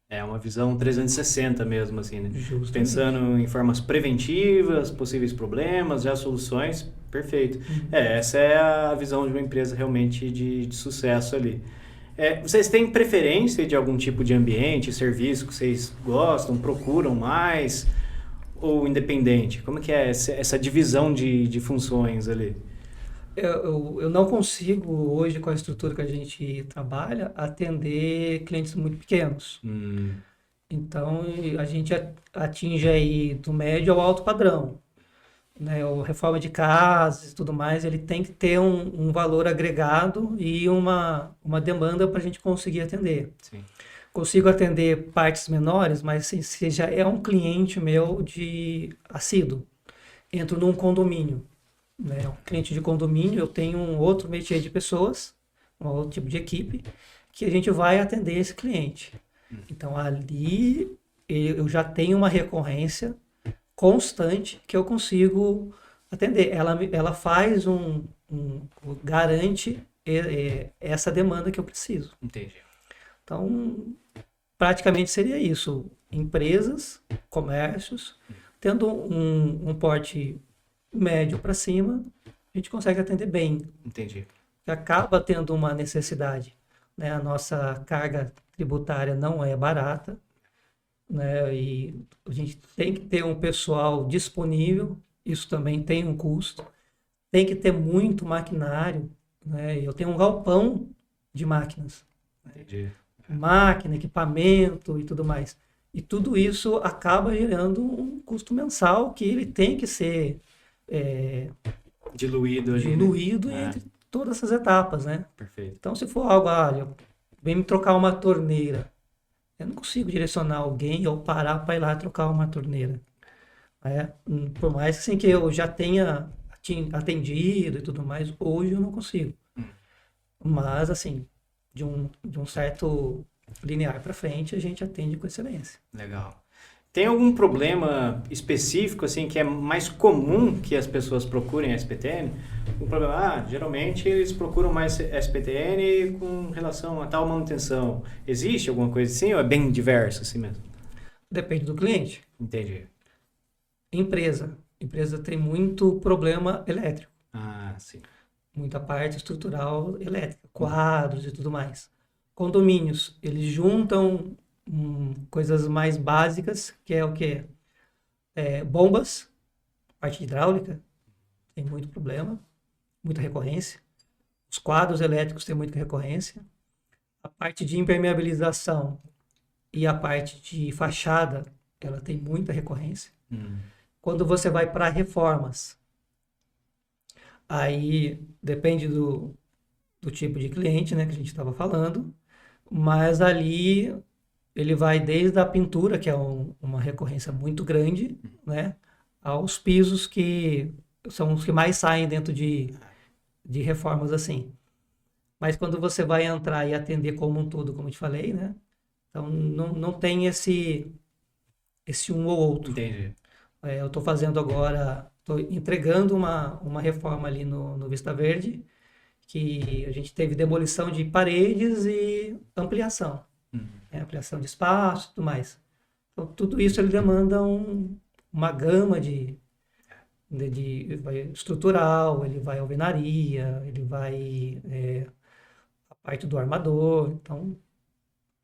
É uma visão 360 mesmo, assim, né? Justamente. Pensando em formas preventivas, possíveis problemas, já soluções, perfeito. Essa é a visão de uma empresa realmente de sucesso ali. Vocês têm preferência de algum tipo de ambiente, serviço que vocês gostam, procuram mais, ou independente? Como que é essa divisão de funções ali? Eu não consigo, hoje, com a estrutura que a gente trabalha, atender clientes muito pequenos. Então, a gente atinge aí do médio ao alto padrão. Né? A reforma de casas e tudo mais, ele tem que ter um valor agregado e uma demanda para a gente conseguir atender. Sim. consigo atender partes menores, mas assim, se já é um cliente meu de assíduo, entro num condomínio, né? Um cliente de condomínio, eu tenho um outro métier de pessoas, um outro tipo de equipe, que a gente vai atender esse cliente. Então ali eu já tenho uma recorrência constante que eu consigo atender. Ela faz garante essa demanda que eu preciso. Entendi. Então, praticamente seria isso. Empresas, comércios, tendo um porte médio para cima, a gente consegue atender bem. Entendi. Acaba tendo uma necessidade, né? A nossa carga tributária não é barata, né? E a gente tem que ter um pessoal disponível, isso também tem um custo. Tem que ter muito maquinário, né? Eu tenho um galpão de máquinas. Entendi. Máquina, equipamento e tudo mais. E tudo isso acaba gerando um custo mensal que ele tem que ser Diluído ali, diluído né? entre todas essas etapas, né? Perfeito. Então, se for algo, vem me trocar uma torneira, eu não consigo direcionar alguém ou parar para ir lá trocar uma torneira. Né? Por mais assim, que eu já tenha atendido e tudo mais, hoje eu não consigo. Mas, assim, de um certo linear para frente, a gente atende com excelência. Legal. Tem algum problema específico, assim, que é mais comum que as pessoas procurem a SPTN? Um problema, geralmente eles procuram mais SPTN com relação a tal manutenção. Existe alguma coisa assim ou é bem diverso assim mesmo? Depende do cliente. Entendi. Empresa. Empresa tem muito problema elétrico. Ah, sim. Muita parte estrutural elétrica, quadros e tudo mais. Condomínios, eles juntam coisas mais básicas, que é o quê? Bombas, parte hidráulica, tem muito problema, muita recorrência. Os quadros elétricos têm muita recorrência. A parte de impermeabilização e a parte de fachada, ela tem muita recorrência. Quando você vai para reformas, aí depende do tipo de cliente, né, que a gente estava falando, mas ali ele vai desde a pintura, que é uma recorrência muito grande, né, aos pisos que são os que mais saem dentro de reformas assim. Mas quando você vai entrar e atender como um todo, como eu te falei, né, então não tem esse um ou outro. Entendi. Eu estou fazendo agora, estou entregando uma reforma ali no Vista Verde, que a gente teve demolição de paredes e ampliação. Ampliação de espaço e tudo mais. Então, tudo isso ele demanda uma gama vai estrutural, ele vai alvenaria, ele vai a parte do armador, então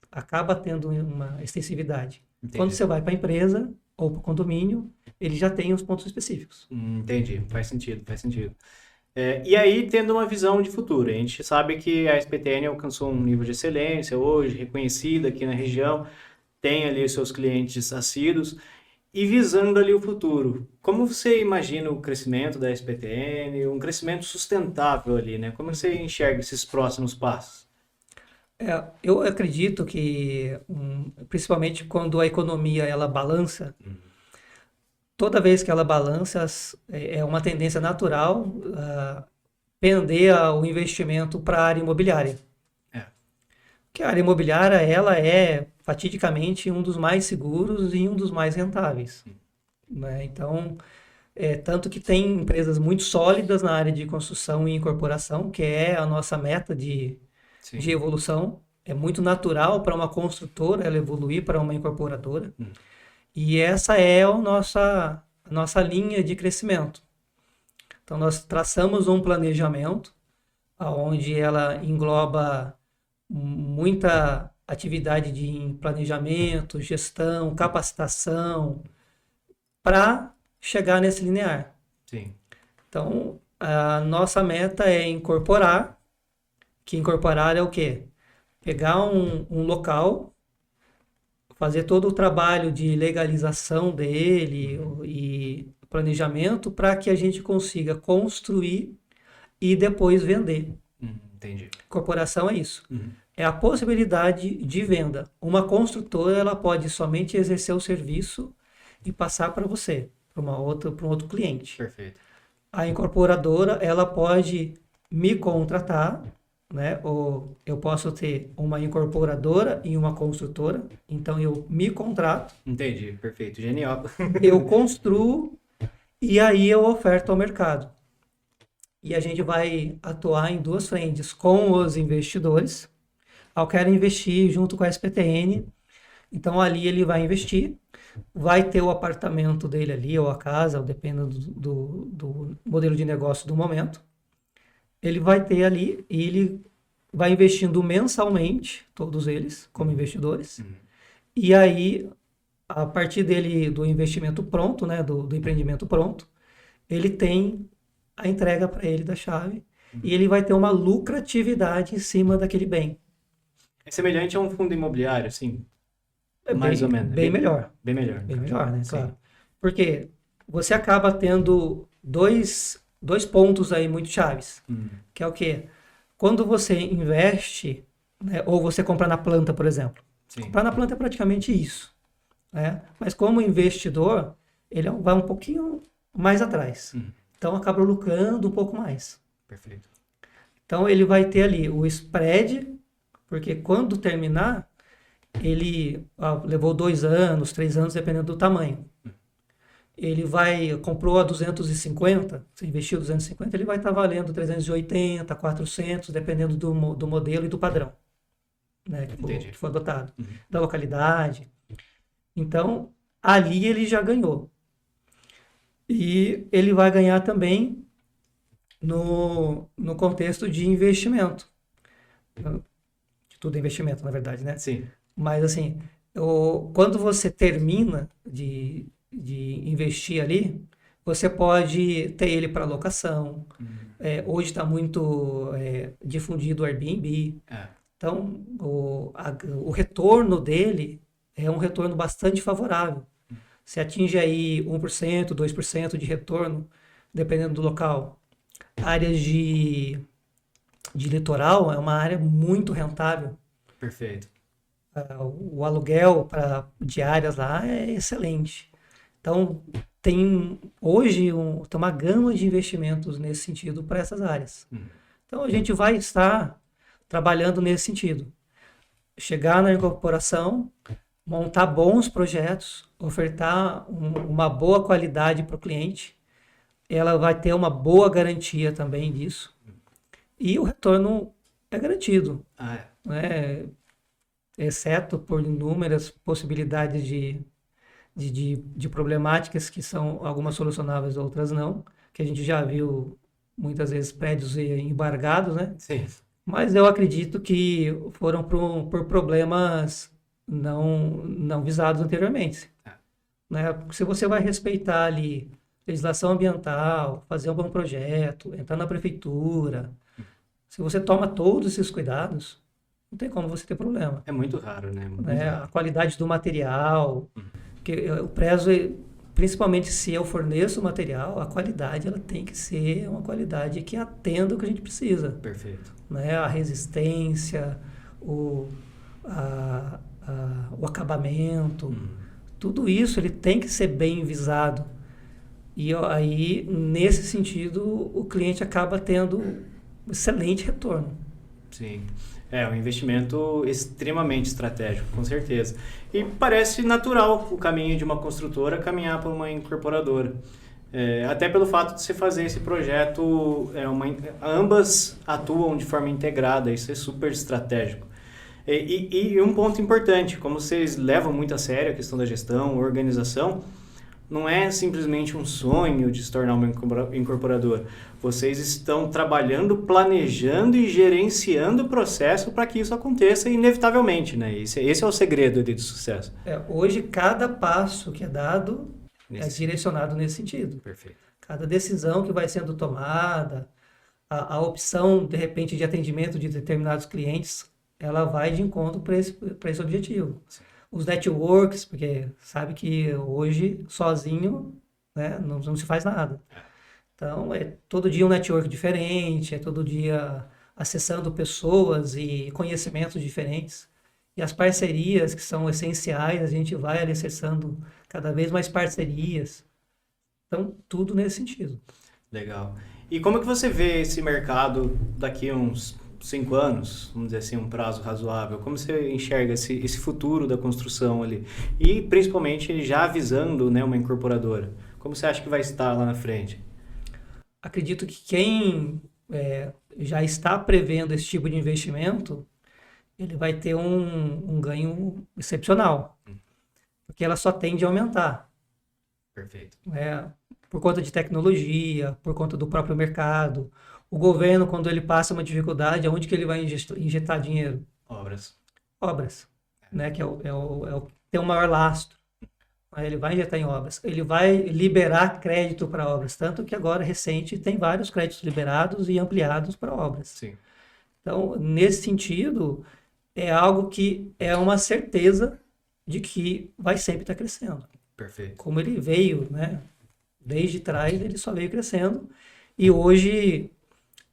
acaba tendo uma extensividade. Entendi. Quando você vai para a empresa ou para o condomínio, ele já tem os pontos específicos. Entendi, faz sentido, faz sentido. E aí, tendo uma visão de futuro, a gente sabe que a SPTN alcançou um nível de excelência hoje, reconhecida aqui na região, tem ali os seus clientes assíduos, e visando ali o futuro, como você imagina o crescimento da SPTN, um crescimento sustentável ali, né? Como você enxerga esses próximos passos? Eu acredito que, principalmente quando a economia ela balança, toda vez que ela balança, é uma tendência natural pender o investimento para a área imobiliária. Porque a área imobiliária ela é fatidicamente um dos mais seguros e um dos mais rentáveis. Né? Então, tanto que tem empresas muito sólidas na área de construção e incorporação, que é a nossa meta de evolução. É muito natural para uma construtora ela evoluir para uma incorporadora. E essa é a nossa linha de crescimento. Então, nós traçamos um planejamento onde ela engloba muita atividade de planejamento, gestão, capacitação, para chegar nesse linear. Sim. Então, a nossa meta é incorporar, que incorporar é o quê? Pegar um local, fazer todo o trabalho de legalização dele e planejamento para que a gente consiga construir e depois vender. Entendi. Corporação é isso. é a possibilidade de venda. Uma construtora, ela pode somente exercer o serviço e passar para você, para um outro cliente. Perfeito. A incorporadora, ela pode me contratar, né? Ou eu posso ter uma incorporadora e uma construtora. Então eu me contrato, Entendi, perfeito, genial. eu construo e aí eu oferto ao mercado. E a gente vai atuar em duas frentes, com os investidores. Eu quero investir junto com a SPTN, então ali ele vai investir, vai ter o apartamento dele ali, ou a casa, ou dependendo do modelo de negócio do momento. Ele vai ter ali e ele vai investindo mensalmente, todos eles, como investidores. E aí, a partir dele, do investimento pronto, né, do empreendimento pronto, ele tem a entrega para ele da chave e ele vai ter uma lucratividade em cima daquele bem. É semelhante a um fundo imobiliário, assim? É Mais ou menos. bem melhor. Bem melhor. Bem melhor, né? Sim. Claro. Porque você acaba tendo dois pontos aí muito chaves, que é o quê? Quando você investe, né, ou você compra na planta, por exemplo. Sim. Comprar na planta é praticamente isso, né? Mas como investidor, ele vai um pouquinho mais atrás. Então acaba lucrando um pouco mais. Perfeito. Então ele vai ter ali o spread, porque quando terminar, ele levou 2 anos, 3 anos, dependendo do tamanho. Ele comprou a 250, se investiu 250, ele vai estar valendo 380, 400, dependendo do modelo e do padrão, né, que for adotado, da localidade. Então, ali ele já ganhou. E ele vai ganhar também no contexto de investimento. Tudo é investimento, na verdade, né? Sim. Mas, assim, quando você termina de investir ali, você pode ter ele para locação. Hoje está muito difundido o Airbnb. Então, o retorno dele é um retorno bastante favorável. Você atinge aí 1%, 2% de retorno, dependendo do local. Áreas de litoral é uma área muito rentável. Perfeito. O aluguel para diárias lá é excelente. Então, hoje tem uma gama de investimentos nesse sentido para essas áreas. Então, a gente vai estar trabalhando nesse sentido. Chegar na incorporação, montar bons projetos, ofertar uma boa qualidade para o cliente. Ela vai ter uma boa garantia também disso. E o retorno é garantido. Né? Exceto por inúmeras possibilidades de problemáticas que são algumas solucionáveis, outras não, que a gente já viu muitas vezes prédios embargados, né? Sim. Mas eu acredito que foram por problemas não visados anteriormente. Né? Porque se você vai respeitar ali legislação ambiental, fazer um bom projeto, entrar na prefeitura, se você toma todos esses cuidados, não tem como você ter problema. É muito raro, né? A qualidade do material, que eu prezo, principalmente se eu forneço o material, a qualidade ela tem que ser uma qualidade que atenda o que a gente precisa. Perfeito. Né? A resistência, o acabamento, tudo isso ele tem que ser bem visado. E aí, nesse sentido, o cliente acaba tendo excelente retorno. Sim. É um investimento extremamente estratégico, com certeza. E parece natural o caminho de uma construtora caminhar para uma incorporadora. Até pelo fato de você fazer esse projeto, ambas atuam de forma integrada, isso é super estratégico. E um ponto importante, como vocês levam muito a sério a questão da gestão, organização, não é simplesmente um sonho de se tornar uma incorporadora. Vocês estão trabalhando, planejando e gerenciando o processo para que isso aconteça inevitavelmente, né? Esse é o segredo do sucesso. Hoje, cada passo que é dado é direcionado nesse sentido. Perfeito. Cada decisão que vai sendo tomada, a opção, de repente, de atendimento de determinados clientes, ela vai de encontro para esse objetivo. Sim. Os networks, porque sabe que hoje, sozinho, né, não se faz nada. Então, é todo dia um network diferente, é todo dia acessando pessoas e conhecimentos diferentes. E as parcerias que são essenciais, a gente vai acessando cada vez mais parcerias. Então, tudo nesse sentido. Legal. E como que você vê esse mercado daqui a uns 5 anos, vamos dizer assim, um prazo razoável? Como você enxerga esse futuro da construção ali? E principalmente já avisando, né, uma incorporadora. Como você acha que vai estar lá na frente? Acredito que quem já está prevendo esse tipo de investimento, ele vai ter um ganho excepcional, porque ela só tende a aumentar, Perfeito. né? Por conta de tecnologia, por conta do próprio mercado. O governo, quando ele passa uma dificuldade, aonde que ele vai injetar dinheiro? Obras. Obras, né? Que tem o maior lastro. Aí ele vai injetar em obras. Ele vai liberar crédito para obras. Tanto que agora, recente, tem vários créditos liberados e ampliados para obras. Sim. Então, nesse sentido, é algo que é uma certeza de que vai sempre estar crescendo. Perfeito. Como ele veio, né? Desde trás, ele só veio crescendo. E hoje,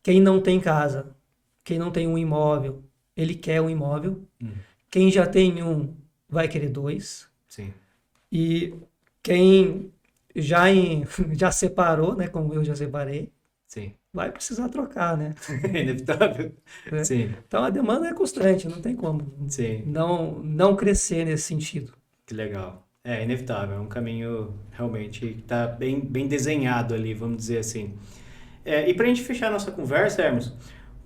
quem não tem casa, quem não tem um imóvel, ele quer um imóvel. Quem já tem um, vai querer dois. Sim. E quem já separou, né? Como eu já separei, Sim. vai precisar trocar, né? Inevitável. Né? Sim. Então a demanda é constante, não tem como Sim. não crescer nesse sentido. Que legal. É inevitável, é um caminho realmente que está bem desenhado ali, vamos dizer assim. E para a gente fechar a nossa conversa, Hermes,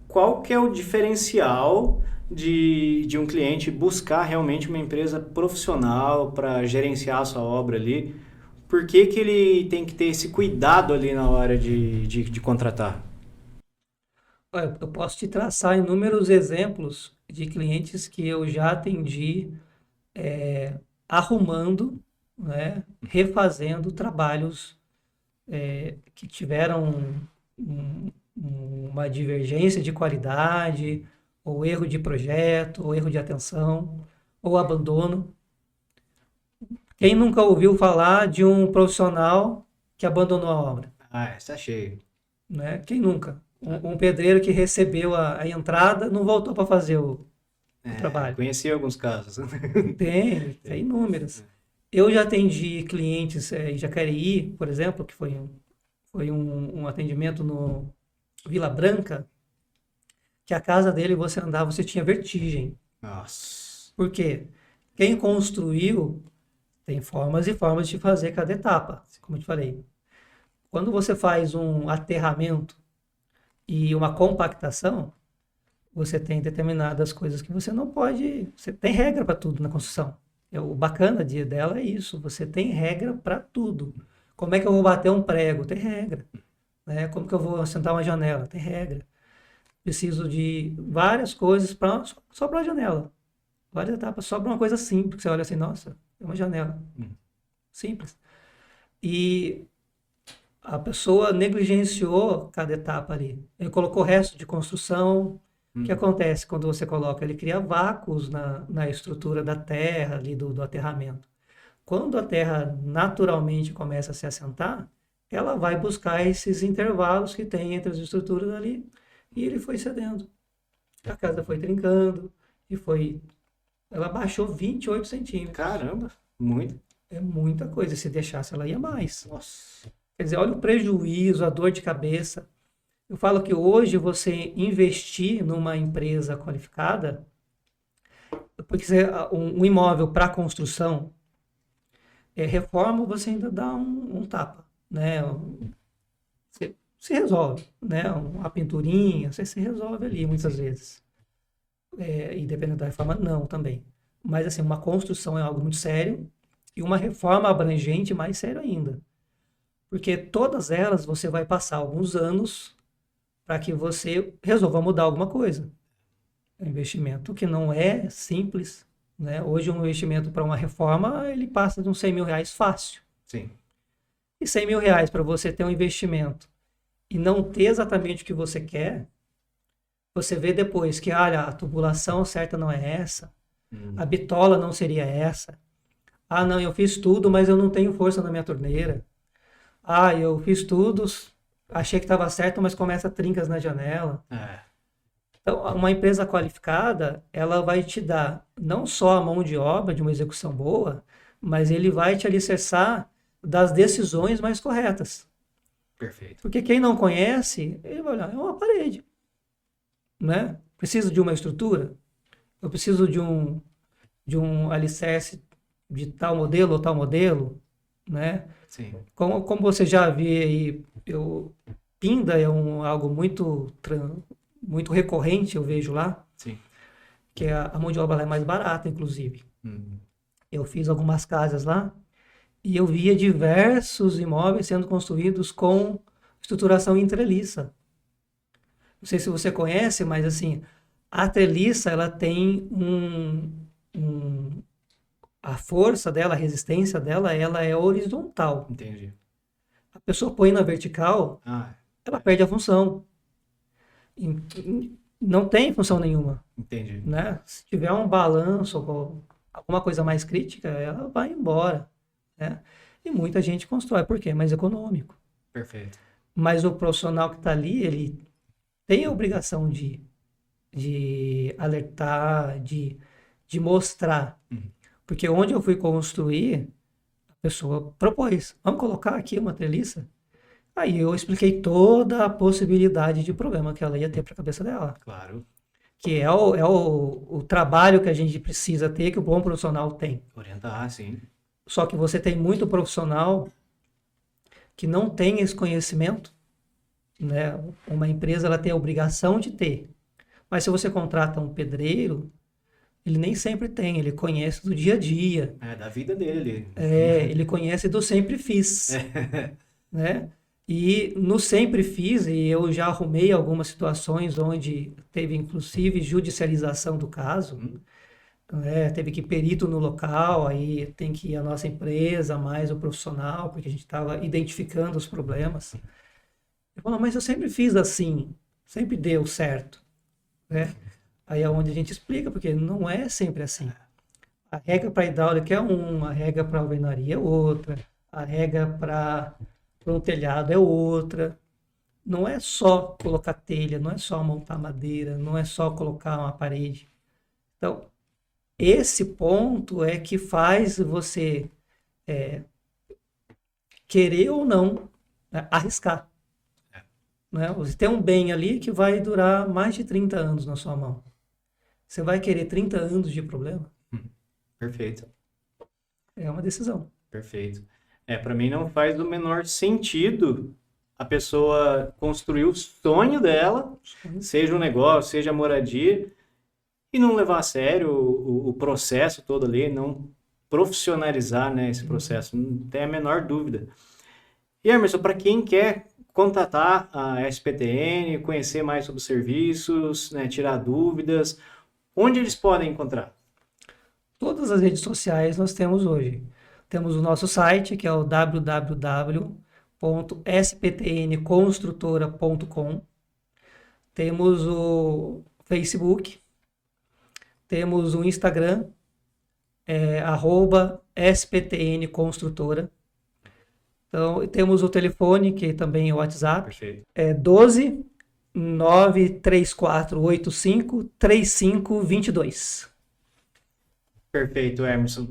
qual que é o diferencial de um cliente buscar realmente uma empresa profissional para gerenciar a sua obra ali? Por que que ele tem que ter esse cuidado ali na hora de contratar? Olha, eu posso te traçar inúmeros exemplos de clientes que eu já atendi arrumando, né, refazendo trabalhos que tiveram uma divergência de qualidade, ou erro de projeto, ou erro de atenção, ou abandono. Quem nunca ouviu falar de um profissional que abandonou a obra? Ah, está cheio. Né? Quem nunca? Um pedreiro que recebeu a entrada, não voltou para fazer o trabalho. Conheci alguns casos. Tem inúmeras. Eu já atendi clientes em Jacareí, por exemplo, que foi um atendimento no Vila Branca, que a casa dele, você andava, você tinha vertigem. Nossa. Por quê? Quem construiu tem formas e formas de fazer cada etapa, como eu te falei. Quando você faz um aterramento e uma compactação, você tem determinadas coisas que você não pode... Você tem regra para tudo na construção. O bacana dela é isso, você tem regra para tudo. Como é que eu vou bater um prego? Tem regra. Né? Como que eu vou assentar uma janela? Tem regra. Preciso de várias coisas só para a janela. Várias etapas, só para uma coisa simples, que você olha assim, nossa, é uma janela. Simples. E a pessoa negligenciou cada etapa ali. Ele colocou resto de construção. O que acontece quando você coloca? Ele cria vácuos na estrutura da terra, ali do aterramento. Quando a terra naturalmente começa a se assentar, ela vai buscar esses intervalos que tem entre as estruturas ali, e ele foi cedendo. A casa foi trincando, ela baixou 28 centímetros. Caramba, muito. É muita coisa, se deixasse ela ia mais. Nossa. Quer dizer, olha o prejuízo, a dor de cabeça. Eu falo que hoje você investir numa empresa qualificada, porque um imóvel para construção, reforma, você ainda dá um tapa, né? Você se resolve, né? Uma pinturinha, você se resolve ali muitas vezes. E dependendo da reforma, não também. Mas assim, uma construção é algo muito sério e uma reforma abrangente mais sério ainda. Porque todas elas você vai passar alguns anos para que você resolva mudar alguma coisa. É um investimento que não é simples, né? Hoje um investimento para uma reforma, ele passa de uns 100 mil reais fácil. Sim. E 100 mil reais para você ter um investimento e não ter exatamente o que você quer, você vê depois que, olha, a tubulação certa não é essa, a bitola não seria essa. Ah, não, eu fiz tudo, mas eu não tenho força na minha torneira. Ah, eu fiz tudo, achei que estava certo, mas começa trincas na janela. Então, uma empresa qualificada, ela vai te dar não só a mão de obra de uma execução boa, mas ele vai te alicerçar das decisões mais corretas. Perfeito. Porque quem não conhece, ele vai olhar, é uma parede, né? Preciso de uma estrutura? Eu preciso de um alicerce de tal modelo ou tal modelo, né? Sim. Como você já viu aí, Pinda é algo muito recorrente, eu vejo lá, Sim. que a mão de obra lá é mais barata, inclusive. Eu fiz algumas casas lá e eu via diversos imóveis sendo construídos com estruturação em treliça. Não sei se você conhece, mas assim, a treliça ela tem a força dela, a resistência dela, ela é horizontal. Entendi. A pessoa põe na vertical, ela perde a função. Não tem função nenhuma, entendi. né? Se tiver um balanço ou alguma coisa mais crítica, ela vai embora, né? E muita gente constrói. Por quê? É mais econômico. Perfeito. Mas o profissional que está ali, ele tem a obrigação de alertar, de mostrar. Porque onde eu fui construir, a pessoa propôs, vamos colocar aqui uma treliça? Aí eu expliquei toda a possibilidade de problema que ela ia ter para a cabeça dela. Claro. Que é o trabalho que a gente precisa ter, que o bom profissional tem. Orientar, sim. Só que você tem muito profissional que não tem esse conhecimento, né? Uma empresa ela tem a obrigação de ter. Mas se você contrata um pedreiro, ele nem sempre tem, ele conhece do dia a dia. É da vida dele. Ele conhece do sempre fiz, né? E no sempre fiz, e eu já arrumei algumas situações onde teve inclusive judicialização do caso, teve que ir perito no local, aí tem que ir a nossa empresa, mais o profissional, porque a gente estava identificando os problemas. Eu falo, mas eu sempre fiz assim, sempre deu certo, né? Aí é onde a gente explica, porque não é sempre assim. A regra para hidráulica é uma, a regra para alvenaria é outra, a regra para um telhado é outra. Não é só colocar telha, não é só montar madeira, não é só colocar uma parede. Então, esse ponto é que faz você querer ou não, né, arriscar. Né? Você tem um bem ali que vai durar mais de 30 anos na sua mão. Você vai querer 30 anos de problema? Perfeito. É uma decisão. Perfeito. Para mim não faz o menor sentido a pessoa construir o sonho dela, seja um negócio, seja a moradia, e não levar a sério o processo todo ali, não profissionalizar, né, esse processo, não tem a menor dúvida. E Emerson, para quem quer contatar a SPTN, conhecer mais sobre os serviços, né, tirar dúvidas, onde eles podem encontrar? Todas as redes sociais nós temos hoje. Temos o nosso site, que é o www.sptnconstrutora.com. Temos o Facebook. Temos o Instagram, @SPTNconstrutora. Então, temos o telefone, que também é o WhatsApp. Perfeito. É 12 93485 3522. Perfeito, Emerson.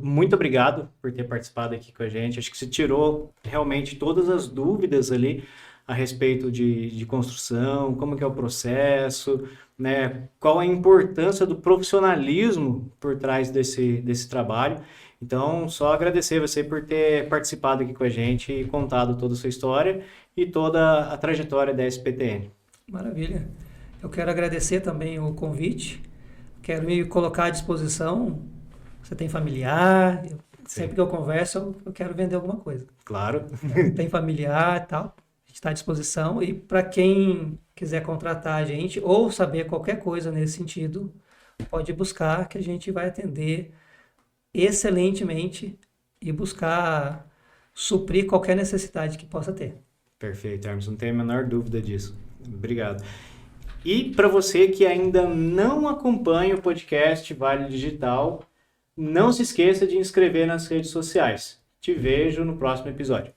Muito obrigado por ter participado aqui com a gente. Acho que você tirou realmente todas as dúvidas ali a respeito de construção, como que é o processo, né? Qual a importância do profissionalismo por trás desse trabalho. Então, só agradecer você por ter participado aqui com a gente e contado toda a sua história e toda a trajetória da SPTN. Maravilha. Eu quero agradecer também o convite. Quero me colocar à disposição. Você tem familiar? Sempre que eu converso, eu quero vender alguma coisa. Claro. Tem familiar e tal. A gente está à disposição. E para quem quiser contratar a gente ou saber qualquer coisa nesse sentido, pode buscar que a gente vai atender excelentemente e buscar suprir qualquer necessidade que possa ter. Perfeito, Emerson. Não tenho a menor dúvida disso. Obrigado. E para você que ainda não acompanha o podcast Vale Digital, não se esqueça de inscrever nas redes sociais. Te vejo no próximo episódio.